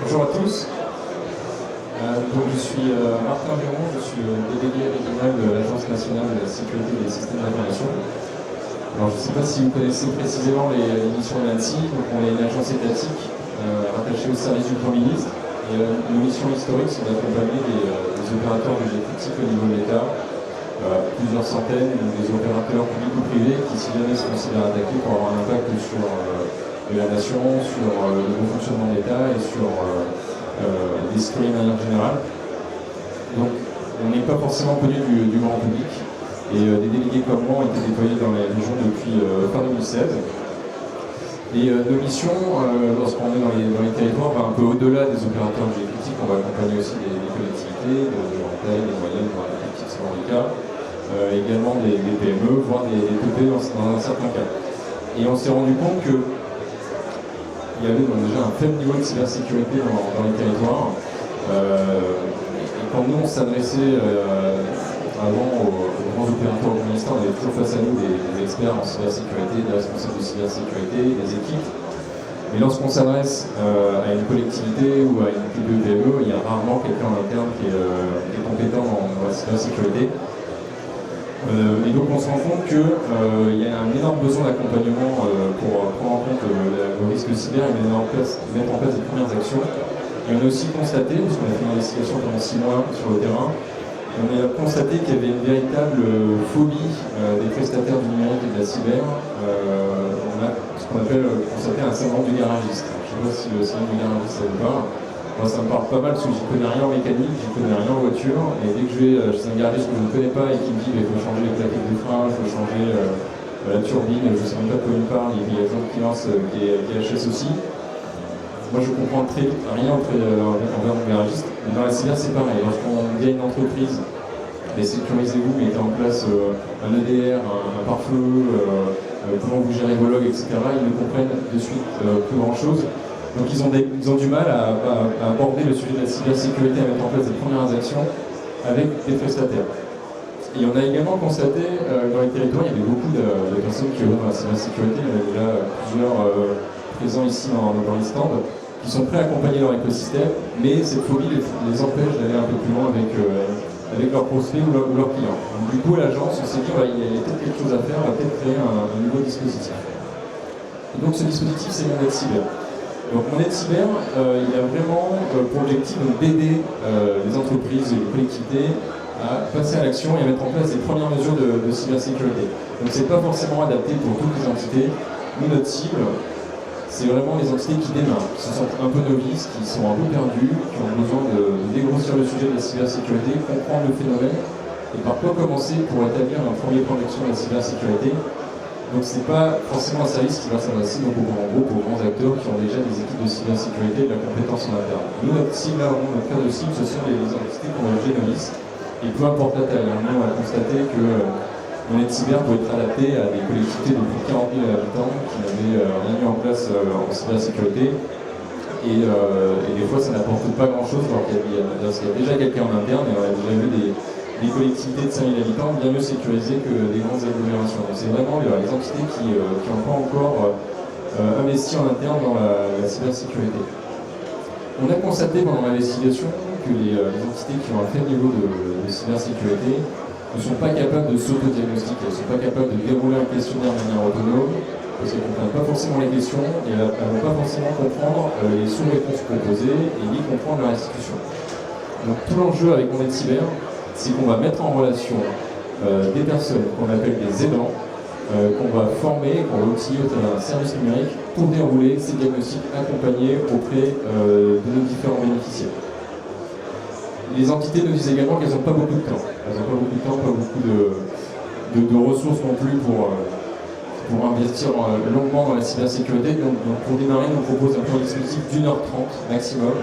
Bonjour à tous. Donc je suis Martin Véron, je suis délégué régional de l'Agence nationale de la sécurité des systèmes d'information. Alors je ne sais pas si vous connaissez précisément les missions de l'ANSSI. Donc on est une agence étatique rattachée au service du Premier ministre. Et nos missions historiques sont d'accompagner des opérateurs budgétiques au niveau de l'État, plusieurs centaines, des opérateurs publics ou privés qui, si jamais se considèrent attaqués, pour avoir un impact sur la nation, sur le bon fonctionnement de l'État et sur des citoyens de manière générale. Donc on n'est pas forcément connu du grand public et des délégués comme moi ont été déployés dans les régions depuis fin 2016. Et nos missions, lorsqu'on est dans les territoires, va un peu au-delà des opérateurs budgétiques. On va accompagner aussi des collectivités, de grande taille, des moyennes, voire des petites selon les cas, également des PME, voire des TPE dans un certain cas. Et on s'est rendu compte qu'il y avait donc déjà un faible niveau de cybersécurité dans les territoires. Et quand nous on s'adressait avant aux grands opérateurs au ministère, on avait toujours face à nous des experts en cybersécurité, des responsables de cybersécurité, des équipes. Mais lorsqu'on s'adresse à une collectivité ou à une PME, il y a rarement quelqu'un en interne qui est compétent dans la cybersécurité. Et donc on se rend compte qu'il y a un énorme besoin d'accompagnement pour prendre en compte le risque cyber et mettre en place des premières actions. Et on a aussi constaté, parce qu'on a fait une investigation pendant 6 mois sur le terrain, on a constaté qu'il y avait une véritable phobie des prestataires du numérique et de la cyber. On a ce qu'on appelle constaté un syndrome du garagiste. Je ne sais pas si le syndrome du garagiste ça vous parle. Moi ça me parle pas mal parce que j'y connais rien en mécanique, j'y connais rien en voiture. Et dès que je vais chez un garagiste que je ne connais pas et qui me dit qu'il faut changer les plaquettes de frein, il faut changer la turbine, je ne sais même pas de quoi il me parle, il y a Jean qui lance qui est HS aussi. Moi je comprends très vite rien envers mon garagiste. Mais dans la cyber c'est pareil. Lorsqu'on vient une entreprise, sécurisez-vous, mettez en place un EDR, un pare-feu, comment vous gérez vos logs, etc. Ils ne comprennent de suite plus grand chose. Donc ils ont du mal à aborder le sujet de la cybersécurité, à mettre en place des premières actions avec des prestataires. Et on a également constaté dans les territoires, il y avait beaucoup de personnes qui œuvrent dans la cybersécurité. Il y en a déjà plusieurs présents ici dans les stands, qui sont prêts à accompagner leur écosystème, mais cette phobie les empêche d'aller un peu plus loin avec leurs prospects ou leurs clients. Donc, du coup, à l'agence, on s'est dit qu'il y a peut-être quelque chose à faire, on va peut-être créer un nouveau dispositif. Et donc ce dispositif, c'est Mon Aide Cyber. Donc Mon Aide Cyber, il a vraiment pour objectif d'aider les entreprises et les collectivités à passer à l'action et à mettre en place des premières mesures de cybersécurité. Donc c'est pas forcément adapté pour toutes les entités. Nous, notre cible, c'est vraiment les entités qui démarrent, qui se sentent un peu novices, qui sont un peu perdus, qui ont besoin de dégrossir le sujet de la cybersécurité, comprendre le phénomène et par quoi commencer pour établir un premier plan d'action de la cybersécurité. Donc c'est pas forcément un service qui va s'adresser aux grands acteurs qui ont déjà des équipes de cybersécurité et de la compétence en interne. Nous, notre cible, notre cœur de cible, ce sont les entités qu'on a jugées novices. Et peu importe la taille, nous on a constaté que Mon Aide Cyber peut être adapté à des collectivités de plus de 40 000 habitants qui n'avaient rien mis en place en cybersécurité. Et des fois, ça n'apporte pas grand-chose, alors qu'il y a déjà quelqu'un en interne, et on a déjà vu des collectivités de 5 000 habitants bien mieux sécurisées que des grandes agglomérations. Donc c'est vraiment les entités qui n'ont pas encore investi en interne dans la cybersécurité. On a constaté pendant l'investigation que les entités qui ont un faible niveau de cybersécurité ne sont pas capables de s'auto-diagnostiquer, elles ne sont pas capables de dérouler un questionnaire de manière autonome, parce qu'elles ne comprennent pas forcément les questions et elles ne vont pas forcément comprendre les sous-réponses proposées et ni comprendre leur institution. Donc tout l'enjeu avec Mon Aide Cyber, c'est qu'on va mettre en relation des personnes qu'on appelle des aidants, qu'on va former, qu'on va outiller au travers d'un service numérique pour dérouler ces diagnostics accompagnés auprès de nos différents bénéficiaires. Les entités nous disent également qu'elles n'ont pas beaucoup de temps. Elles n'ont pas beaucoup de temps, pas beaucoup de ressources non plus pour investir longuement dans la cybersécurité. Donc pour démarrer, on propose un plan dispositif d'1h30 maximum.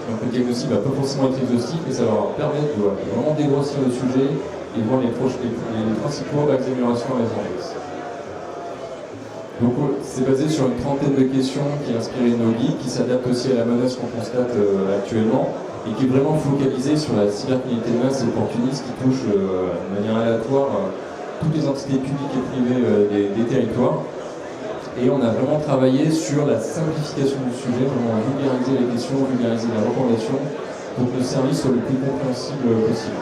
Donc le diagnostic ne va pas forcément être exhaustif, mais ça va leur permettre de vraiment dégrossir le sujet et voir les principaux axes d'amélioration à mettre en place. Donc c'est basé sur une trentaine de questions qui est inspirée de nos guides, qui s'adaptent aussi à la menace qu'on constate actuellement, et qui est vraiment focalisé sur la cybercriminalité de masse et opportuniste qui touche de manière aléatoire toutes les entités publiques et privées des territoires. Et on a vraiment travaillé sur la simplification du sujet, vraiment vulgariser les questions, vulgariser les recommandations, pour que le service soit le plus compréhensible possible.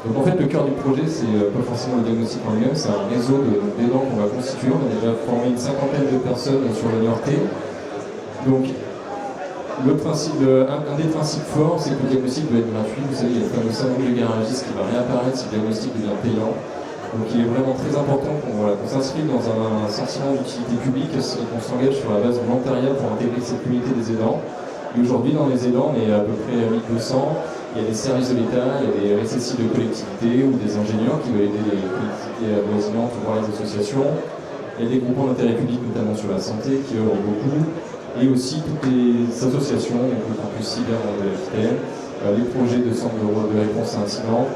Donc en fait, le cœur du projet, c'est pas forcément le diagnostic en lui-même, c'est un réseau d'aidants qu'on va constituer. On a déjà formé une cinquantaine de personnes sur le Niortais. Donc, un des principes forts, c'est que le diagnostic doit être gratuit. Vous savez, il y a le fameux syndrome du garagiste qui va réapparaître si le diagnostic devient payant. Donc il est vraiment très important qu'on s'inscrive dans un sentiment d'utilité publique et qu'on s'engage sur la base volontariat pour intégrer cette communauté des aidants. Et aujourd'hui, dans les aidants, on est à peu près 1200. Il y a des services de l'État, il y a des RSSI de collectivités ou des ingénieurs qui veulent aider les collectivités avoisinantes ou voir les associations. Il y a des groupements d'intérêt public, notamment sur la santé, qui œuvrent beaucoup. Et aussi toutes les associations, donc le campus cyber en Nouvelle-Aquitaine, les projets de centres de réponse à incidents,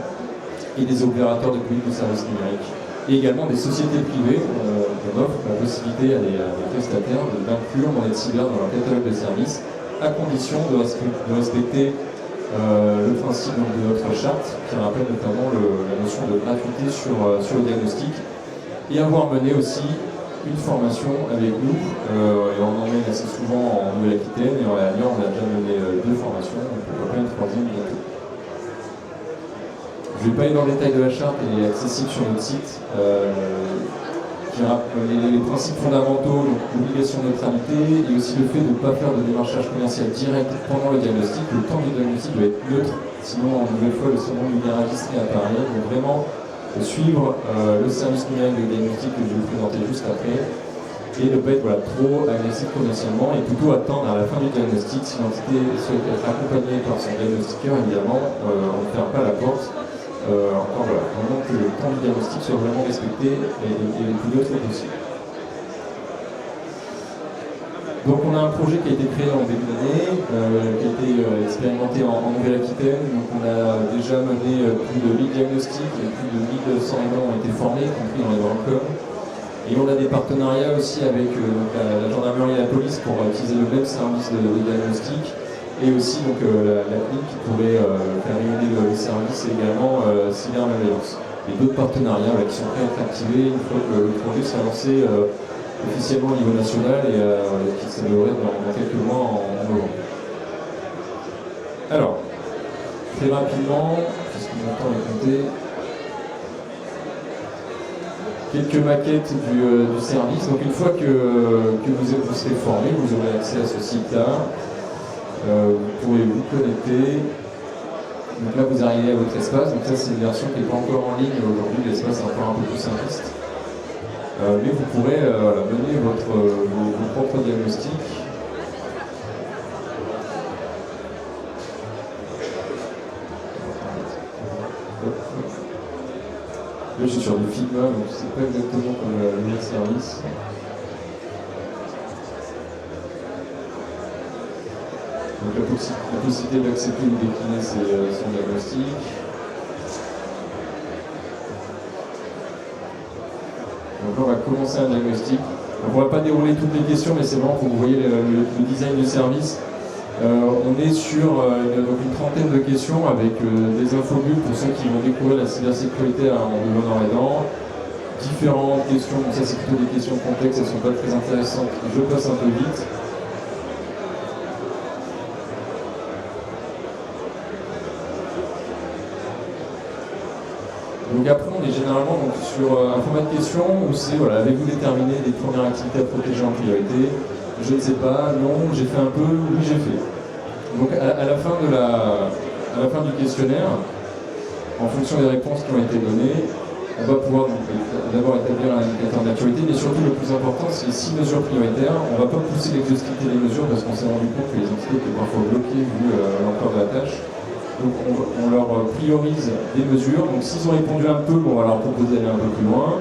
et des opérateurs de public de services numériques. Et également des sociétés privées, on offre la possibilité à des prestataires d'inclure Monnaie Cyber dans leur catalogue de services, à condition de respecter le principe de notre charte, qui rappelle notamment la notion de gratuité sur le diagnostic, et avoir mené aussi une formation avec nous, et on en mène assez souvent en Nouvelle-Aquitaine, et à Lyon on a déjà mené 2 formations, donc pourquoi pas une 3e bientôt. Je ne vais pas aller dans le détail de la charte, elle est accessible sur notre site, qui rappelle les principes fondamentaux, donc l'obligation de neutralité, et aussi le fait de ne pas faire de démarchage commercial direct pendant le diagnostic. Le temps du diagnostic doit être neutre, sinon, une nouvelle fois, le syndrome du garagiste apparaît. Donc vraiment, suivre le service numérique de diagnostic que je vais vous présenter juste après, et ne pas être trop agressif commercialement, et plutôt attendre à la fin du diagnostic. Si l'entité souhaite être accompagnée par son diagnostiqueur, évidemment, on ne ferme pas la porte. Encore vraiment que le temps du diagnostic soit vraiment respecté et le plus neutre possible. Donc on a un projet qui a été créé en début d'année, qui a été expérimenté en Nouvelle-Aquitaine. Donc on a déjà mené plus de 1000 diagnostics et plus de 1100 aidants ont été formés, y compris dans les Grand-Com. Et on a des partenariats aussi avec la gendarmerie et la police pour utiliser le même service de diagnostic. Et aussi donc, la CNIL qui pourrait faire rayonner le service et également cybermalveillance. Et d'autres partenariats qui sont prêts à être activés une fois que le projet sera lancé officiellement au niveau national et qui s'améliorerait dans quelques mois en novembre. Alors, très rapidement, puisque mon temps est compté, quelques maquettes du service. Donc une fois que vous serez formé, vous aurez accès à ce site-là. Vous pourrez vous connecter. Donc là, vous arrivez à votre espace. Donc ça, c'est une version qui n'est pas encore en ligne. Aujourd'hui, l'espace est encore un peu plus simpliste. Mais vous pourrez mener vos propres diagnostics. Là, je suis sur du Figma, donc c'est pas exactement comme le meilleur service. Donc la possibilité d'accepter ou décliner son diagnostic. Donc là, on va commencer un diagnostic. On ne va pas dérouler toutes les questions, mais c'est vraiment pour que vous voyez le design du service. On est sur une trentaine de questions avec des infobules pour ceux qui vont découvrir la cybersécurité en devenant aidant. Différentes questions, donc ça c'est plutôt des questions complexes, elles ne sont pas très intéressantes. Je passe un peu vite. Donc après, on est généralement sur un format de questions où c'est, avez-vous déterminé des premières activités à protéger en priorité? Je ne sais pas, non, j'ai fait un peu, oui, j'ai fait. Donc à la fin du questionnaire, en fonction des réponses qui ont été données, on va pouvoir d'abord établir un indicateur de maturité, mais surtout le plus important, c'est les 6 mesures prioritaires. On ne va pas pousser l'exhaustivité des mesures parce qu'on s'est rendu compte que les entités étaient parfois bloquées vu l'ampleur de la tâche. Donc on leur priorise des mesures. Donc s'ils ont répondu un peu, on va leur proposer d'aller un peu plus loin.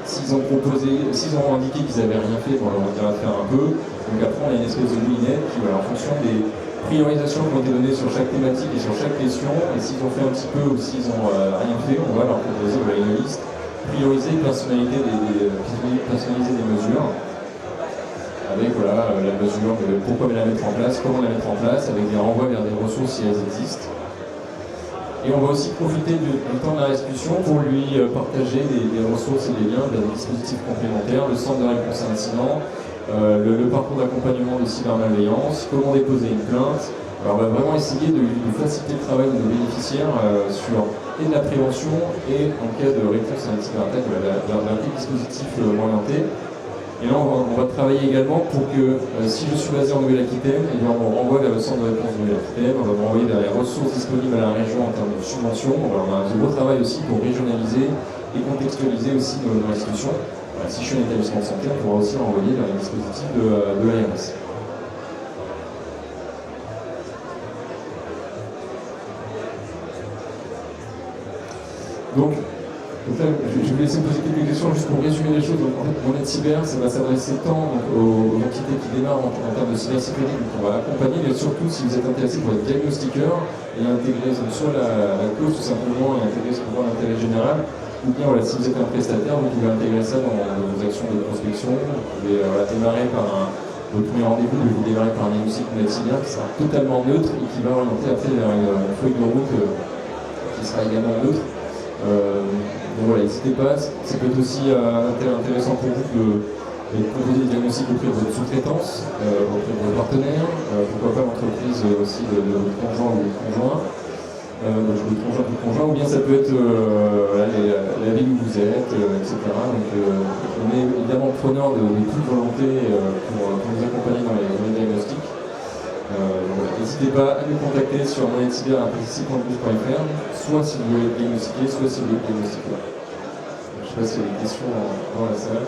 S'ils ont indiqué qu'ils n'avaient rien fait, on leur dira de faire un peu. Donc après on a une espèce de lunette qui va en fonction des priorisations qui ont été données sur chaque thématique et sur chaque question. Et s'ils ont fait un petit peu ou s'ils n'ont rien fait, on va leur proposer une liste priorisée et personnaliser des mesures. Avec la mesure de pourquoi la mettre en place, comment la mettre en place, avec des renvois vers des ressources si elles existent. Et on va aussi profiter du temps de la restitution pour lui partager des ressources et des liens vers des dispositifs complémentaires, le centre de réponse à incident, le parcours d'accompagnement de cybermalveillance, comment déposer une plainte. Alors on va vraiment essayer de faciliter le travail de nos bénéficiaires sur et de la prévention et en cas de réponse à une cyberattaque, d'un dispositif orienté. Et là, on va travailler également pour que, si je suis basé en Nouvelle-Aquitaine, on me renvoie vers le centre de réponse de Nouvelle-Aquitaine, on va me renvoyer vers les ressources disponibles à la région en termes de subventions. On a un gros travail aussi pour régionaliser et contextualiser aussi nos institutions. Si je suis un établissement de santé, on pourra aussi renvoyer vers les dispositifs de l'ARS. Donc là, je vais laisser me poser quelques questions juste pour résumer les choses. Donc, en fait, Mon Aide Cyber, ça va s'adresser tant aux entités qui démarrent en termes de cybersécurité, donc on va accompagner, mais surtout si vous êtes intéressé pour être diagnostiqueur et intégrer soit la clause tout simplement et intégrer ce qu'on voit l'intérêt général, ou bien voilà, si vous êtes un prestataire, vous pouvez intégrer ça dans vos actions de prospection. Vous pouvez démarrer par votre premier rendez-vous, vous démarrez par un diagnostic Mon Aide Cyber qui sera totalement neutre et qui va orienter après vers une feuille de route qui sera également neutre. Donc voilà, n'hésitez pas, ça peut être aussi intéressant pour vous de proposer des diagnostics auprès de votre sous-traitance, auprès de vos partenaires, pourquoi pas l'entreprise aussi de votre conjoint ou de conjoint, ou bien ça peut être la ville où vous êtes, etc. Donc on est évidemment preneur de toute volonté pour nous accompagner dans les diagnostics. N'hésitez pas à nous contacter sur monaidcyber@cyber.fr, soit si vous voulez être diagnostiquer, soit si vous voulez être diagnostiquer. Je ne sais pas s'il y a des questions dans la salle.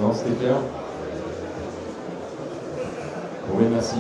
Non, c'était clair? Oui, merci.